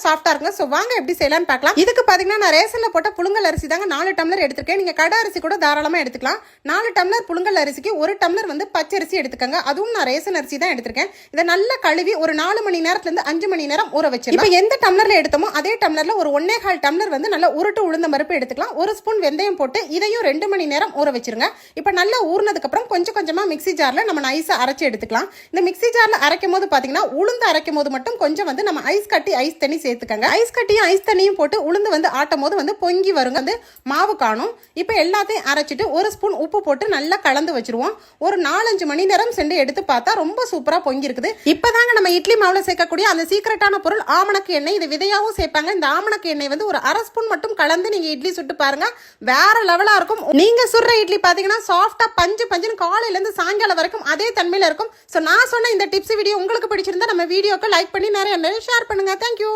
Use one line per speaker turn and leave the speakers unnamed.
சாஃப்டா இருக்குங்க. சோ வாங்க எப்படி செய்யலாம்னு பார்க்கலாம். இதுக்கு பாத்தீங்கன்னா நான் ரேஷன்ல போட்ட புழுங்கல் அரிசி தாங்க 4 டம்ளர் எடுத்துக்கேன். நீங்க கடை அரிசி கூட தாராளமா எடுத்துக்கலாம். 4 டம்ளர் புழுங்கல் அரிசிக்கு 1 டம்ளர் வந்து பச்சரிசி எடுத்துக்கங்க. அதுவும் நான் ரேஷன் அரிசி தான் எடுத்திருக்கேன். இதை நல்லா கழுவி ஒரு 4 மணி நேரத்துல இருந்து 5 மணி நேரம் ஊற வச்சிடலாம். இப்போ எந்த டம்ளர்ல எடுத்தோமோ அதே டம்ளர்ல ஒரு 1.25 டம்ளர் வந்து நல்லா உருட்டு உளுந்த பருப்பு எடுத்துக்கலாம். 1 ஸ்பூன் வெந்தயம் போட்டு இதையும் 2 மணி நேரம் ஊற வச்சிருங்க. இப்போ நல்லா ஊறினதுக்கு அப்புறம் கொஞ்சம் கொஞ்சமா மிக்ஸி ஜார்ல நம்ம நைஸா அரைச்சு எடுத்துக்கலாம். இந்த மிக்ஸி ஜார்ல அரைக்கும் போது பாத்தீங்கன்னா உளுந்து அரைக்கும் போது மட்டும் கொஞ்சம் வந்து நம்ம ஐஸ் கட்டி ஐஸ் தண்ணி சேர்த்துக்கங்க. ஐஸ் கட்டியும் ஐஸ் தண்ணியும் போட்டு உளுந்து வந்து ஆட்டும் போது வந்து பொங்கி வருங்க. வந்து மாவு காணும். இப்போ எல்லாத்தையும் அரைச்சிட்டு 1 ஸ்பூன் உப்பு போட்டு நல்லா கலந்து வச்சிருவோம். ஒரு 4-5 மணி நேரம் சென்று எடுத்து பார்த்தா ரொம்ப சூப்பரா பொங்கி இருக்குது. இப்பதாங்க நம்ம இட்லி மாவுல சேர்க்கக்கூடிய அந்த சீக்கிரட்டான பொருள் ஆமணக்கு எண்ணெய். இது விதையாவும் சேர்ப்பாங்க. இந்த ஆமணக்கு எண்ணெய் வந்து ஒரு 1/2 ஸ்பூன் மட்டும் கலந்து நீங்க இட்லி சுட்டு பாருங்க, வேற லெவலா இருக்கும். நீங்க சுடுற இட்லி பாத்தீங்கன்னா சாஃப்டா பஞ்சு பஞ்சுன்னு காலையில இருந்து சாயங்காலம் வரைக்கும் அதே தன்மையில இருக்கும். சோ நான் சொன்ன இந்த டிப்ஸ் வீடியோ உங்களுக்கு பிடிச்சிருந்தா நம்ம வீடியோக்கு லைக் பண்ணி நிறைய ஷேர் பண்ணுங்க. தேங்க்யூ.